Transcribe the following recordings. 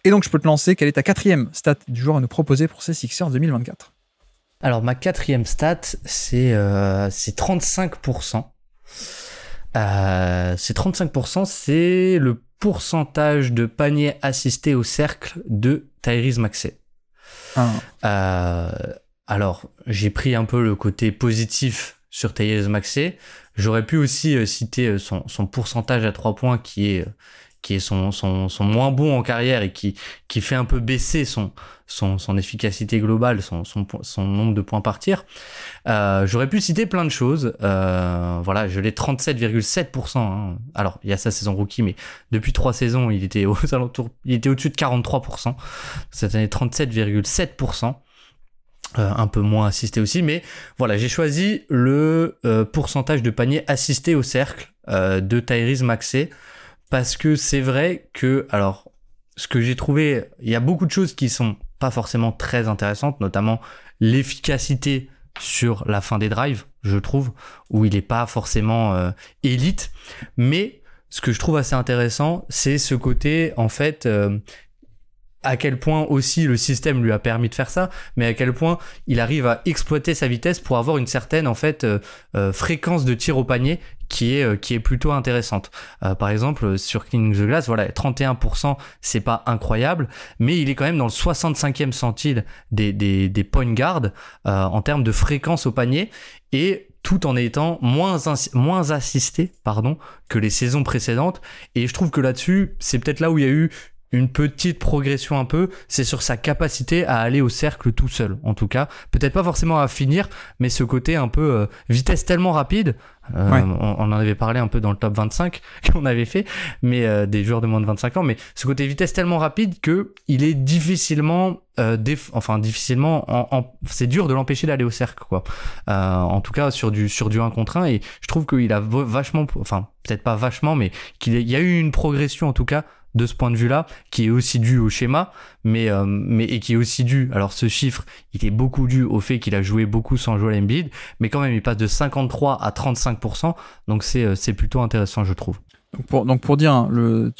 Et donc, je peux te lancer. Quelle est ta 4e stat du jour à nous proposer pour ces Sixers 2024? Alors, ma 4e stat, c'est 35%. C'est 35%, c'est le pourcentage de paniers assistés au cercle de Tyrese Maxey. Alors, j'ai pris un peu le côté positif sur Tyrese Maxey. J'aurais pu aussi citer son pourcentage à 3 points qui est son moins bon en carrière et qui fait un peu baisser son efficacité globale, son nombre de points par tir. J'aurais pu citer plein de choses. Voilà, je l'ai 37,7%. Hein. Alors, il y a sa saison rookie, mais depuis 3 saisons, il était il était au-dessus de 43%. Cette année, 37,7%. Un peu moins assisté aussi, mais voilà, j'ai choisi le pourcentage de paniers assistés au cercle de Tyrese Maxey, parce que c'est vrai que, alors, ce que j'ai trouvé, il y a beaucoup de choses qui sont pas forcément très intéressantes, notamment l'efficacité sur la fin des drives, je trouve, où il est pas forcément élite, mais ce que je trouve assez intéressant, c'est ce côté, en fait, à quel point aussi le système lui a permis de faire ça, mais à quel point il arrive à exploiter sa vitesse pour avoir une certaine en fait fréquence de tir au panier qui est plutôt intéressante. Par exemple, sur Cleaning the Glass, voilà, 31%, c'est pas incroyable, mais il est quand même dans le 65e centile des point guards en termes de fréquence au panier, et tout en étant moins assisté que les saisons précédentes. Et je trouve que là-dessus, c'est peut-être là où il y a eu une petite progression un peu, c'est sur sa capacité à aller au cercle tout seul, en tout cas. Peut-être pas forcément à finir, mais ce côté un peu vitesse tellement rapide, Ouais. on en avait parlé un peu dans le top 25 qu'on avait fait, mais des joueurs de moins de 25 ans, mais ce côté vitesse tellement rapide que il est difficilement, c'est dur de l'empêcher d'aller au cercle, quoi. En tout cas, sur du 1 contre 1, et je trouve qu'il a vachement, enfin, peut-être pas vachement, mais qu'il y a eu une progression, en tout cas, de ce point de vue-là, qui est aussi dû au schéma, mais qui est aussi dû, alors ce chiffre, il est beaucoup dû au fait qu'il a joué beaucoup sans Joel Embiid, mais quand même, il passe de 53 à 35%, donc c'est plutôt intéressant, je trouve. Donc pour dire, hein, le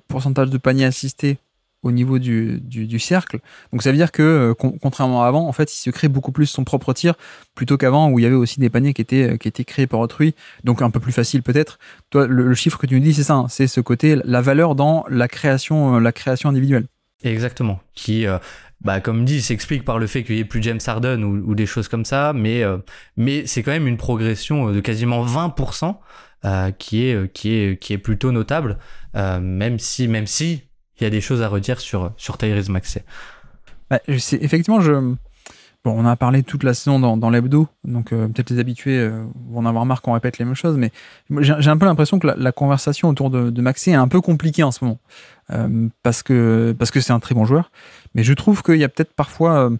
pourcentage de paniers assistés au niveau du cercle, donc ça veut dire que contrairement à avant, en fait, il se crée beaucoup plus son propre tir plutôt qu'avant où il y avait aussi des paniers qui étaient créés par autrui, donc un peu plus facile peut-être. Toi, le chiffre que tu nous dis, c'est ça, hein, c'est ce côté, la valeur dans la création individuelle. Exactement, qui comme dit, s'explique par le fait qu'il n'y ait plus James Harden ou des choses comme ça, mais c'est quand même une progression de quasiment 20%, qui est plutôt notable, même si il y a des choses à redire sur Tyrese Maxey. Effectivement, bon, on en a parlé toute la saison dans l'hebdo, donc peut-être les habitués vont en avoir marre qu'on répète les mêmes choses, mais j'ai un peu l'impression que la conversation autour de Maxey est un peu compliquée en ce moment, parce que c'est un très bon joueur, mais je trouve qu'il y a peut-être parfois,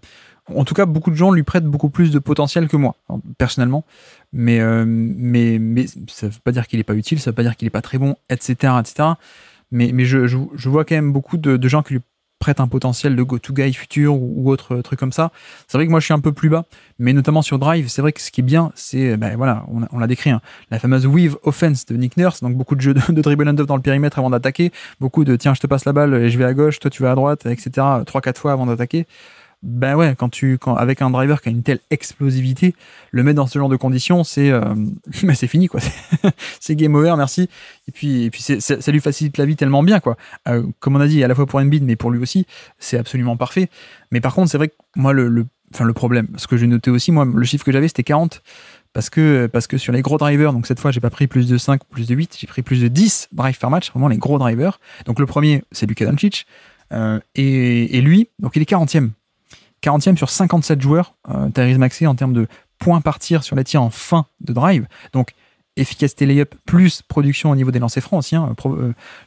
en tout cas, beaucoup de gens lui prêtent beaucoup plus de potentiel que moi, personnellement, mais ça ne veut pas dire qu'il n'est pas utile, ça ne veut pas dire qu'il n'est pas très bon, etc., etc., mais je vois quand même beaucoup de gens qui lui prête un potentiel de go-to-guy futur ou autre truc comme ça. C'est vrai que moi je suis un peu plus bas, mais notamment sur Drive, c'est vrai que ce qui est bien, c'est, voilà, on l'a décrit, hein, la fameuse weave offense de Nick Nurse, donc beaucoup de jeux de dribble and off dans le périmètre avant d'attaquer, beaucoup de tiens je te passe la balle et je vais à gauche, toi tu vas à droite, etc. 3-4 fois avant d'attaquer. Ben ouais, quand avec un driver qui a une telle explosivité, le mettre dans ce genre de conditions, c'est fini quoi. C'est game over, merci. Et puis ça lui facilite la vie tellement bien quoi. Comme on a dit, à la fois pour Embiid mais pour lui aussi, c'est absolument parfait. Mais par contre, c'est vrai que moi le problème, ce que j'ai noté aussi, moi le chiffre que j'avais c'était 40 parce que sur les gros drivers, donc cette fois j'ai pas pris plus de 5 ou plus de 8, j'ai pris plus de 10 drives par match, vraiment les gros drivers. Donc le premier, c'est Luka Doncic et lui, donc il est 40e. 40e sur 57 joueurs, Tyrese Maxey en termes de points par tir sur les tirs en fin de drive. Donc, efficacité layup plus production au niveau des lancers francs aussi, hein,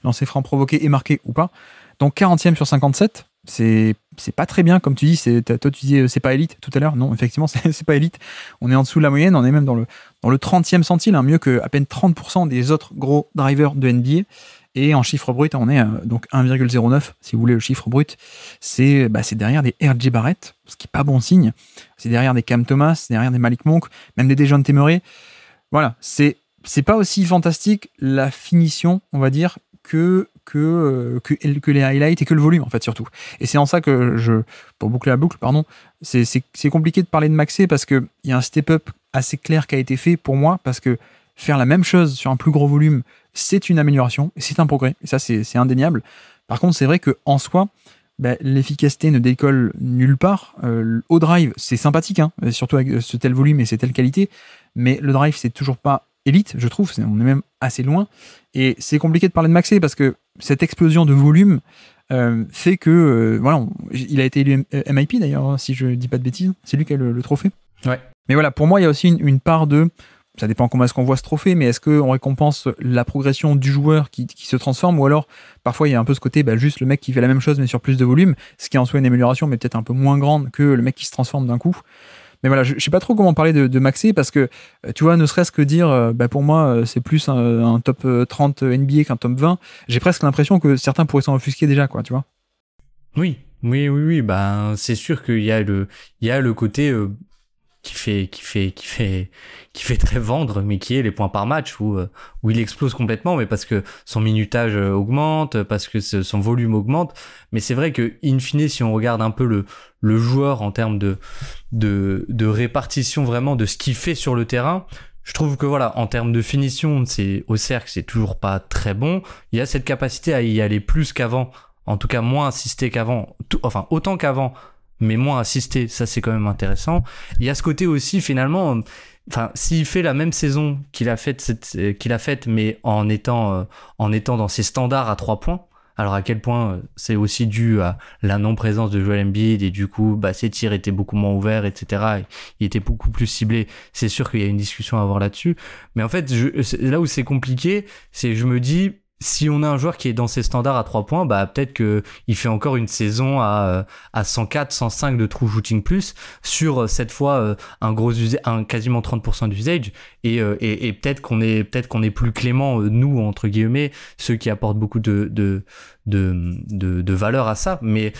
lancers francs provoqués et marqués ou pas. Donc, 40e sur 57, c'est pas très bien, comme tu dis. Toi, tu disais c'est pas élite tout à l'heure. Non, effectivement, c'est pas élite. On est en dessous de la moyenne, on est même dans le 30e centile, hein, mieux que à peine 30% des autres gros drivers de NBA. Et en chiffre brut, on est donc 1,09, si vous voulez le chiffre brut. C'est derrière des R.J. Barrett, ce qui n'est pas bon signe. C'est derrière des Cam Thomas, c'est derrière des Malik Monk, même des Dejounte Murray. Voilà, c'est pas aussi fantastique la finition, on va dire, que les highlights et que le volume, en fait, surtout. Et c'est en ça que pour boucler la boucle, pardon, c'est compliqué de parler de Maxey parce qu'il y a un step-up assez clair qui a été fait pour moi, parce que faire la même chose sur un plus gros volume, c'est une amélioration, c'est un progrès, et ça, c'est indéniable. Par contre, c'est vrai qu'en soi, l'efficacité ne décolle nulle part. Au drive, c'est sympathique, hein, surtout avec ce tel volume et ces telles qualités, mais le drive, c'est toujours pas élite, je trouve, on est même assez loin, et c'est compliqué de parler de Maxey parce que cette explosion de volume fait que, voilà, il a été élu MIP d'ailleurs, si je dis pas de bêtises, c'est lui qui a le trophée. Ouais. Mais voilà, pour moi, il y a aussi une part de... Ça dépend comment est-ce qu'on voit ce trophée, mais est-ce qu'on récompense la progression du joueur qui se transforme, ou alors parfois il y a un peu ce côté, juste le mec qui fait la même chose mais sur plus de volume, ce qui est en soi une amélioration mais peut-être un peu moins grande que le mec qui se transforme d'un coup. Mais voilà, je sais pas trop comment parler de Maxey parce que, tu vois, ne serait-ce que dire, pour moi, c'est plus un top 30 NBA qu'un top 20, j'ai presque l'impression que certains pourraient s'en offusquer déjà, quoi, tu vois. Oui, c'est sûr qu'il y a le côté qui fait très vendre, mais qui est les points par match où il explose complètement, mais parce que son minutage augmente, parce que son volume augmente. Mais c'est vrai que in fine, si on regarde un peu le joueur en termes de répartition vraiment de ce qu'il fait sur le terrain, je trouve que voilà, en termes de finition, au cercle, c'est toujours pas très bon. Il y a cette capacité à y aller plus qu'avant, en tout cas moins assisté qu'avant, enfin autant qu'avant, mais moins assisté, ça c'est quand même intéressant. Il y a ce côté aussi finalement, s'il fait la même saison qu'il a faite, mais en étant dans ses standards à 3 points, alors à quel point c'est aussi dû à la non-présence de Joel Embiid et du coup ses tirs étaient beaucoup moins ouverts, etc. Il était beaucoup plus ciblé. C'est sûr qu'il y a une discussion à avoir là-dessus, mais en fait là où c'est compliqué, c'est je me dis, si on a un joueur qui est dans ses standards à 3 points, peut-être qu'il fait encore une saison à 104, 105 de true shooting plus sur cette fois un quasiment 30% d'usage et peut-être qu'on est plus clément, nous entre guillemets, ceux qui apportent beaucoup de valeur à ça, mais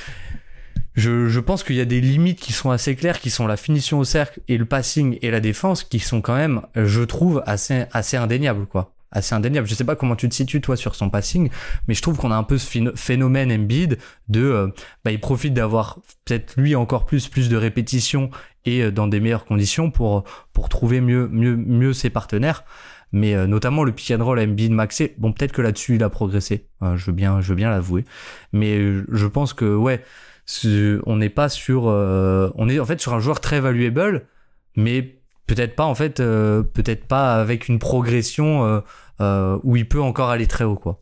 je pense qu'il y a des limites qui sont assez claires, qui sont la finition au cercle et le passing et la défense, qui sont quand même, je trouve, assez indéniables, quoi. Assez indéniable. Je sais pas comment tu te situes toi sur son passing, mais je trouve qu'on a un peu ce phénomène Embiid de il profite d'avoir peut-être lui encore plus de répétitions et dans des meilleures conditions pour trouver mieux ses partenaires, mais notamment le pick and roll Embiid Maxey, bon peut-être que là-dessus il a progressé, je veux bien l'avouer, mais je pense que on n'est pas sur on est en fait sur un joueur très valuable, mais peut-être pas avec une progression où il peut encore aller très haut, quoi.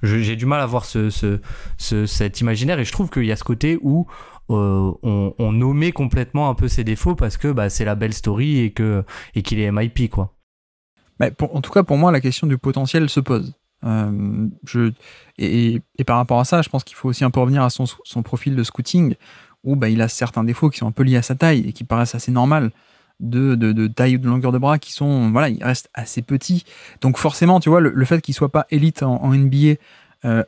J'ai du mal à voir cet imaginaire, et je trouve qu'il y a ce côté où on nommait complètement un peu ses défauts parce que c'est la belle story et qu'il est MIP, quoi. En tout cas, pour moi, la question du potentiel se pose. Et par rapport à ça, je pense qu'il faut aussi un peu revenir à son profil de scouting, où il a certains défauts qui sont un peu liés à sa taille et qui paraissent assez normales, de taille ou de longueur de bras, qui sont, il reste assez petit. Donc forcément, tu vois, le fait qu'il soit pas élite en NBA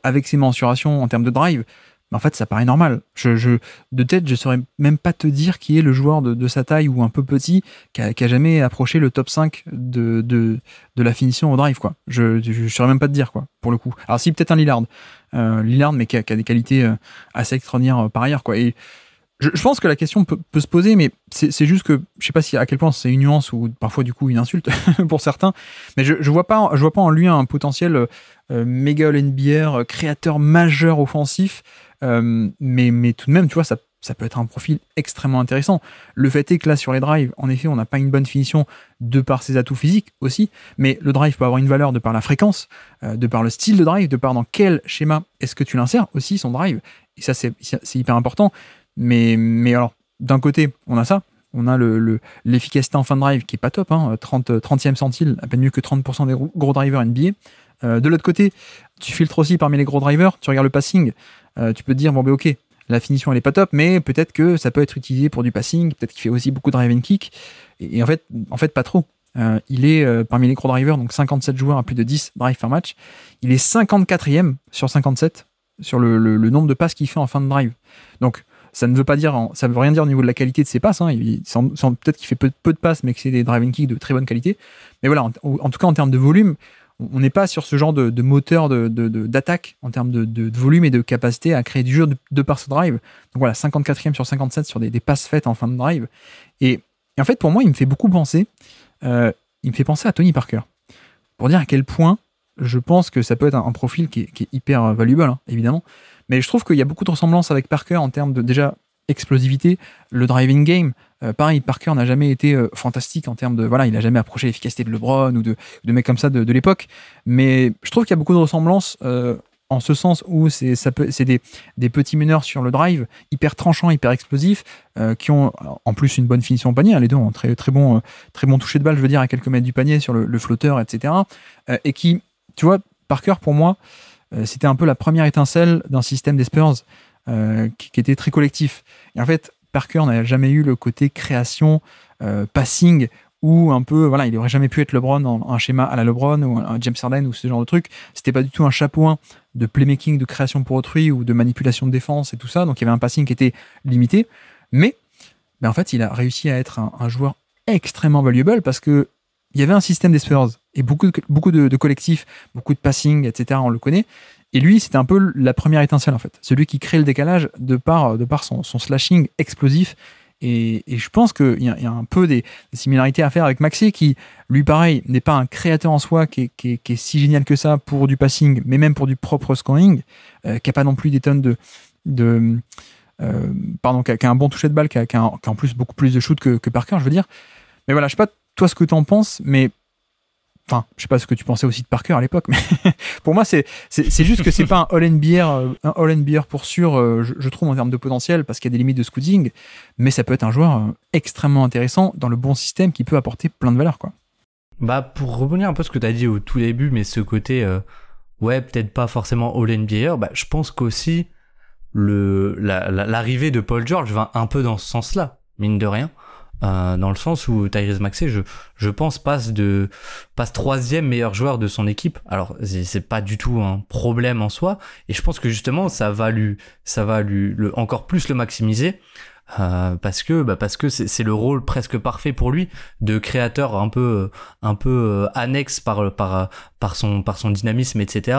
avec ses mensurations en termes de drive, en fait, ça paraît normal. De tête, je saurais même pas te dire qui est le joueur de sa taille ou un peu petit qui a jamais approché le top 5 de la finition au drive, quoi. Je saurais même pas te dire, quoi, pour le coup. Alors si, peut-être un Lillard, mais qui a des qualités assez extraordinaires par ailleurs, quoi. Et je pense que la question peut se poser, mais c'est juste que je sais pas à quel point c'est une nuance ou parfois du coup une insulte pour certains, mais je vois pas en lui un potentiel méga All-NBA, créateur majeur offensif, mais tout de même, tu vois, ça peut être un profil extrêmement intéressant. Le fait est que là, sur les drives, en effet, on n'a pas une bonne finition de par ses atouts physiques aussi, mais le drive peut avoir une valeur de par la fréquence, de par le style de drive, de par dans quel schéma est-ce que tu l'insères aussi, son drive, et ça, c'est hyper important. Mais alors, d'un côté, on a ça, on a l'efficacité en fin de drive qui est pas top, 30e centile, à peine mieux que 30% des gros drivers NBA. De l'autre côté, tu filtres aussi parmi les gros drivers, tu regardes le passing, tu peux te dire, ok, la finition elle est pas top, mais peut-être que ça peut être utilisé pour du passing, peut-être qu'il fait aussi beaucoup de drive and kick, et en fait pas trop. Il est parmi les gros drivers, donc 57 joueurs à plus de 10 drives par match, il est 54e sur 57 sur le nombre de passes qu'il fait en fin de drive. Donc ça ne veut pas dire, ça veut rien dire au niveau de la qualité de ses passes, peut-être qu'il fait peu de passes, mais que c'est des drive and kick de très bonne qualité. Mais voilà, en tout cas en termes de volume, on n'est pas sur ce genre de moteur d'attaque en termes de volume et de capacité à créer du jeu de par ce drive. Donc voilà, 54e sur 57 sur des passes faites en fin de drive. Et en fait, pour moi, il me fait beaucoup penser, il me fait penser à Tony Parker. Pour dire à quel point je pense que ça peut être un profil qui est hyper valuable, hein, évidemment. Mais je trouve qu'il y a beaucoup de ressemblances avec Parker en termes de, déjà, explosivité, le driving game. Pareil, Parker n'a jamais été fantastique en termes de... Voilà, il n'a jamais approché l'efficacité de LeBron ou de mecs comme ça de l'époque. Mais je trouve qu'il y a beaucoup de ressemblances en ce sens où c'est des petits meneurs sur le drive, hyper tranchants, hyper explosifs, qui ont en plus une bonne finition au panier. Hein, les deux ont très bon toucher de balle, je veux dire, à quelques mètres du panier sur le flotteur, etc. Et qui, tu vois, Parker, pour moi, c'était un peu la première étincelle d'un système des Spurs qui était très collectif. Et en fait, Parker n'a jamais eu le côté création, passing, où un peu, voilà, il n'aurait jamais pu être LeBron dans un schéma à la LeBron ou un James Harden ou ce genre de truc. C'était pas du tout un chapeau de playmaking, de création pour autrui ou de manipulation de défense et tout ça. Donc il y avait un passing qui était limité. Mais en fait, il a réussi à être un joueur extrêmement valuable parce que il y avait un système des Spurs et beaucoup de collectifs, beaucoup de passing, etc. On le connaît. Et lui, c'était un peu la première étincelle, en fait. Celui qui crée le décalage de par son slashing explosif. Et je pense qu'il y a un peu des similarités à faire avec Maxey, qui, lui, pareil, n'est pas un créateur en soi qui est si génial que ça pour du passing, mais même pour du propre scoring, qui n'a pas non plus des tonnes qui a un bon toucher de balle, qui a en plus beaucoup plus de shoot que Parker, je veux dire. Mais voilà, je sais pas toi ce que tu en penses, mais enfin, je sais pas ce que tu pensais aussi de Parker à l'époque, mais pour moi, c'est juste que c'est pas un All-NBA pour sûr, je trouve, en termes de potentiel, parce qu'il y a des limites de scouting, mais ça peut être un joueur extrêmement intéressant dans le bon système qui peut apporter plein de valeur, quoi. Bah, pour rebondir un peu ce que tu as dit au tout début, mais ce côté, ouais, peut-être pas forcément All-NBA, bah, je pense qu'aussi l'arrivée de Paul George va un peu dans ce sens-là, mine de rien. Dans le sens où Tyrese Maxey, je pense, passe troisième meilleur joueur de son équipe. Alors c'est pas du tout un problème en soi, et je pense que justement ça va encore plus le maximiser, parce que c'est le rôle presque parfait pour lui de créateur un peu annexe par son dynamisme, etc.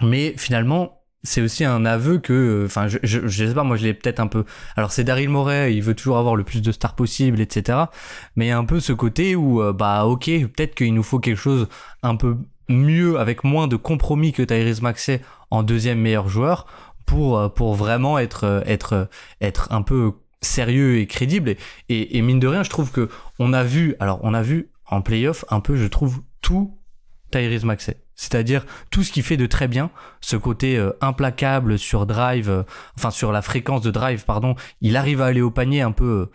Mais finalement, c'est aussi un aveu que, enfin, je sais pas, moi je l'ai peut-être un peu. Alors c'est Daryl Morey, il veut toujours avoir le plus de stars possible, etc. Mais il y a un peu ce côté où, ok, peut-être qu'il nous faut quelque chose un peu mieux, avec moins de compromis que Tyrese Maxey en deuxième meilleur joueur, pour vraiment être un peu sérieux et crédible. Et mine de rien, je trouve que on a vu en playoff un peu, je trouve, tout Tyrese Maxey. C'est-à-dire tout ce qu'il fait de très bien, ce côté implacable sur drive, sur la fréquence de drive, pardon, il arrive à aller au panier un peu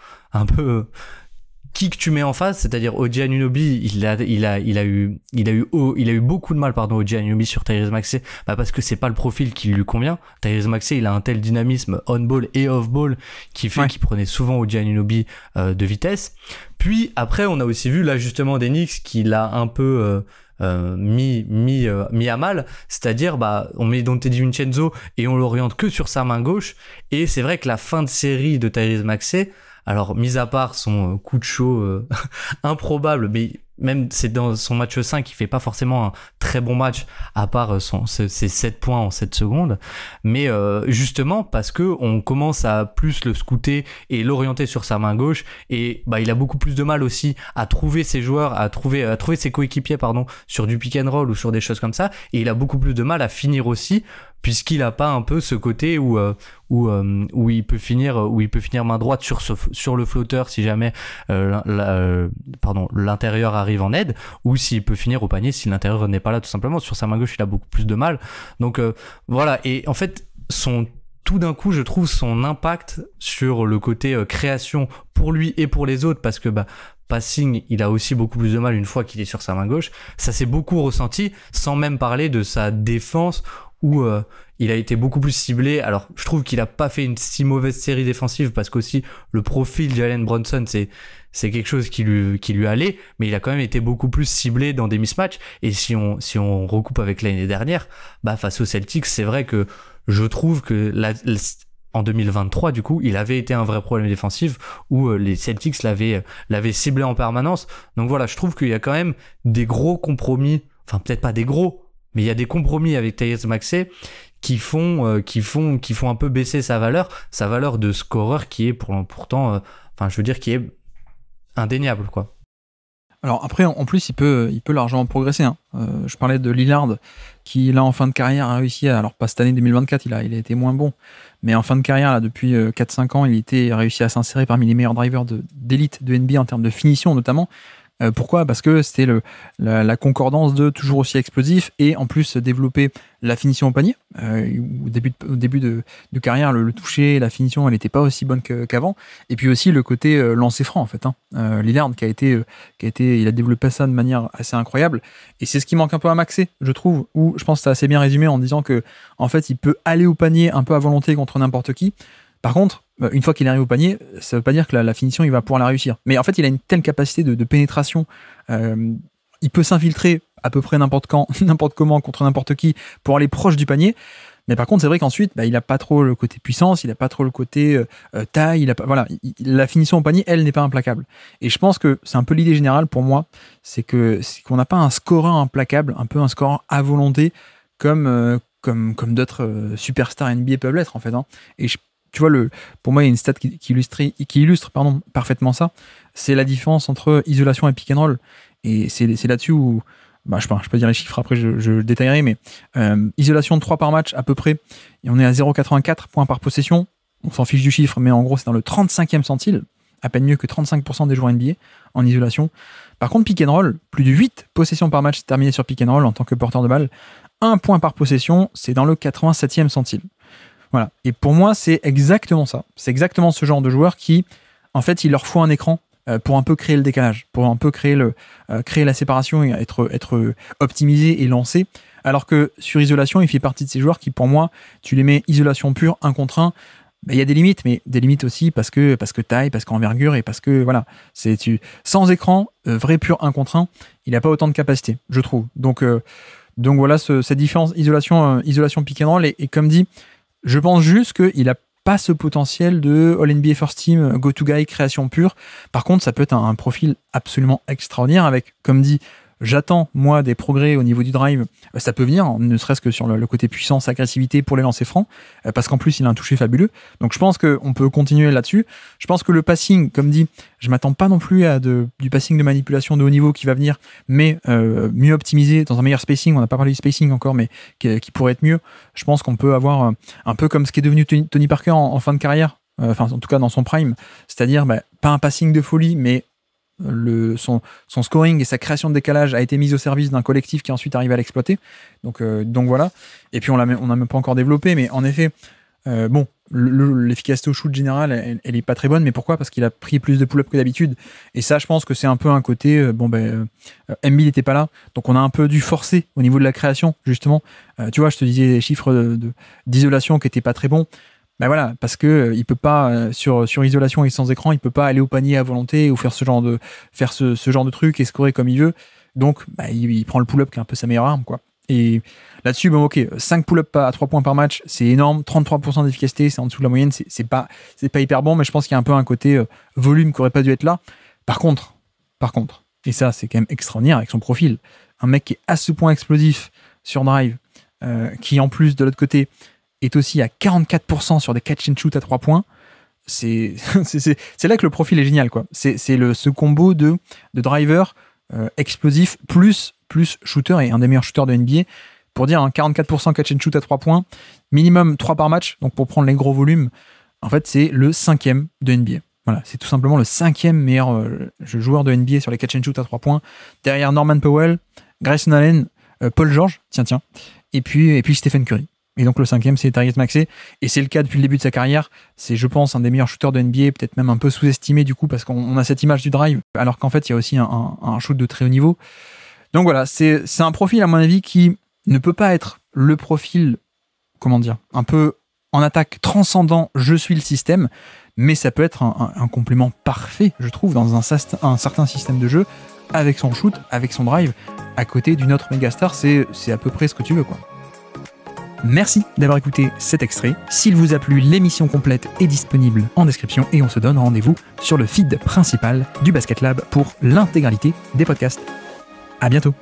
qui que tu mets en face, c'est-à-dire OG Anunoby, il a eu beaucoup de mal, OG Anunoby sur Tyrese Maxey, parce que c'est pas le profil qui lui convient. Tyrese Maxey, il a un tel dynamisme on-ball et off-ball qui fait qu'il prenait souvent OG Anunoby de vitesse. Puis après, on a aussi vu l'ajustement des Knicks qui l'a un peu mis à mal, c'est-à-dire on met Donte DiVincenzo et on l'oriente que sur sa main gauche, et c'est vrai que la fin de série de Tyrese Maxey, alors mis à part son coup de chaud improbable, mais même c'est dans son match 5, il fait pas forcément un très bon match à part ses 7 points en 7 secondes, mais justement parce que on commence à plus le scouter et l'orienter sur sa main gauche, et il a beaucoup plus de mal aussi à trouver ses joueurs, à trouver ses coéquipiers sur du pick and roll ou sur des choses comme ça, et il a beaucoup plus de mal à finir aussi, puisqu'il a pas un peu ce côté où il peut finir main droite sur le flotteur si jamais l'intérieur arrive en aide, ou s'il peut finir au panier si l'intérieur n'est pas là, tout simplement. Sur sa main gauche, il a beaucoup plus de mal. Donc voilà, et en fait tout d'un coup, je trouve son impact sur le côté création pour lui et pour les autres, parce que passing, il a aussi beaucoup plus de mal une fois qu'il est sur sa main gauche. Ça s'est beaucoup ressenti, sans même parler de sa défense, où il a été beaucoup plus ciblé. Alors je trouve qu'il a pas fait une si mauvaise série défensive, parce qu'aussi le profil Jalen Brunson, c'est quelque chose qui lui allait, mais il a quand même été beaucoup plus ciblé dans des mismatchs. Et si on recoupe avec l'année dernière, face aux Celtics, c'est vrai que je trouve que en 2023, du coup, il avait été un vrai problème défensif où les Celtics l'avaient ciblé en permanence. Donc voilà, je trouve qu'il y a quand même des gros compromis, enfin peut-être pas des gros, mais il y a des compromis avec Tyrese Maxey qui font un peu baisser sa valeur de scoreur qui est pourtant, je veux dire, qui est indéniable, quoi. Alors après, en plus, il peut largement progresser. Hein. Je parlais de Lillard, qui là en fin de carrière a réussi alors pas cette année 2024, il a été moins bon, mais en fin de carrière, là, depuis 4-5 ans, il a réussi à s'insérer parmi les meilleurs drivers d'élite de NBA en termes de finition notamment. Pourquoi ? Parce que c'était la concordance de toujours aussi explosif et en plus développer la finition au panier. Au début de carrière, le toucher, la finition, elle n'était pas aussi bonne qu'avant. Et puis aussi le côté lancer franc en fait. Hein. Lillard il a développé ça de manière assez incroyable. Et c'est ce qui manque un peu à Maxey, je trouve. Où je pense que c'est assez bien résumé en disant que en fait, il peut aller au panier un peu à volonté contre n'importe qui. Par contre, une fois qu'il arrive au panier, ça veut pas dire que la finition, il va pouvoir la réussir. Mais en fait, il a une telle capacité de pénétration. Il peut s'infiltrer à peu près n'importe quand, n'importe comment, contre n'importe qui, pour aller proche du panier. Mais par contre, c'est vrai qu'ensuite, il n'a pas trop le côté puissance, il n'a pas trop le côté taille. La finition au panier, elle, n'est pas implacable. Et je pense que c'est un peu l'idée générale pour moi, c'est qu'on n'a pas un scoreur implacable, un peu un scoreur à volonté, comme d'autres superstars NBA peuvent l'être, en fait. Hein. Et tu vois, pour moi, il y a une stat qui illustre parfaitement ça. C'est la différence entre isolation et pick and roll. Et c'est là-dessus où, je peux dire les chiffres, après je détaillerai, mais isolation de 3 par match à peu près, et on est à 0,84 points par possession. On s'en fiche du chiffre, mais en gros, c'est dans le 35e centile, à peine mieux que 35% des joueurs NBA en isolation. Par contre, pick and roll, plus de 8 possessions par match terminées sur pick and roll en tant que porteur de balle. 1 point par possession, c'est dans le 87e centile. Voilà. Et pour moi, c'est exactement ça. C'est exactement ce genre de joueur qui, en fait, il leur faut un écran pour un peu créer le décalage, pour un peu créer la séparation et être optimisé et lancé. Alors que sur isolation, il fait partie de ces joueurs qui, pour moi, tu les mets isolation pure, 1 contre 1. Il y a des limites, mais des limites aussi parce que taille, parce qu'envergure et parce que, voilà, sans écran, vrai pur 1 contre 1, il n'a pas autant de capacité, je trouve. Donc voilà, cette différence isolation pick and roll et comme dit, je pense juste qu'il n'a pas ce potentiel de All-NBA First Team, go-to-guy, création pure. Par contre, ça peut être un profil absolument extraordinaire avec, comme dit, j'attends, moi, des progrès au niveau du drive. Ça peut venir, ne serait-ce que sur le côté puissance, agressivité pour les lancers francs, parce qu'en plus, il a un toucher fabuleux. Donc, je pense qu'on peut continuer là-dessus. Je pense que le passing, comme dit, je m'attends pas non plus à du passing de manipulation de haut niveau qui va venir, mais mieux optimisé, dans un meilleur spacing. On n'a pas parlé du spacing encore, mais qui pourrait être mieux. Je pense qu'on peut avoir un peu comme ce qui est devenu Tony Parker en fin de carrière, en tout cas dans son prime, c'est-à-dire pas un passing de folie, mais son scoring et sa création de décalage a été mise au service d'un collectif qui ensuite arrive à l'exploiter. Donc voilà. Et puis on n'a même pas encore développé, mais en effet, l'efficacité au shoot général, elle est pas très bonne. Mais pourquoi ? Parce qu'il a pris plus de pull-up que d'habitude. Et ça, je pense que c'est un peu un côté. Embiid n'était pas là, donc on a un peu dû forcer au niveau de la création, justement. Tu vois, je te disais les chiffres d'isolation qui n'étaient pas très bons. Voilà, parce que il peut pas sur isolation et sans écran, il peut pas aller au panier à volonté ou faire ce genre de truc et scorer comme il veut. Donc il prend le pull-up qui est un peu sa meilleure arme, quoi. Et là-dessus, 5 pull-up à 3 points par match, c'est énorme, 33% d'efficacité, c'est en dessous de la moyenne, c'est pas hyper bon, mais je pense qu'il y a un peu un côté volume qui aurait pas dû être là. Par contre, et ça c'est quand même extraordinaire avec son profil, un mec qui est à ce point explosif sur drive, qui en plus de l'autre côté est aussi à 44% sur des catch and shoot à 3 points. C'est là que le profil est génial, quoi. C'est ce combo de driver explosif plus shooter et un des meilleurs shooters de NBA. Pour dire 44% catch and shoot à 3 points, minimum 3 par match, donc pour prendre les gros volumes, en fait c'est le 5e de NBA. Voilà, c'est tout simplement le 5e meilleur joueur de NBA sur les catch and shoot à 3 points. Derrière Norman Powell, Grayson Allen, Paul George, tiens, et puis Stephen Curry. Et donc le 5e, c'est Tyrese Maxey. Et c'est le cas depuis le début de sa carrière. C'est, je pense, un des meilleurs shooters de NBA, peut-être même un peu sous-estimé du coup, parce qu'on a cette image du drive, alors qu'en fait, il y a aussi un shoot de très haut niveau. Donc voilà, c'est un profil, à mon avis, qui ne peut pas être le profil, un peu en attaque transcendant, je suis le système, mais ça peut être un complément parfait, je trouve, dans un certain système de jeu, avec son shoot, avec son drive, à côté d'une autre mégastar, c'est à peu près ce que tu veux, quoi. Merci d'avoir écouté cet extrait. S'il vous a plu, l'émission complète est disponible en description et on se donne rendez-vous sur le feed principal du Basket Lab pour l'intégralité des podcasts. À bientôt.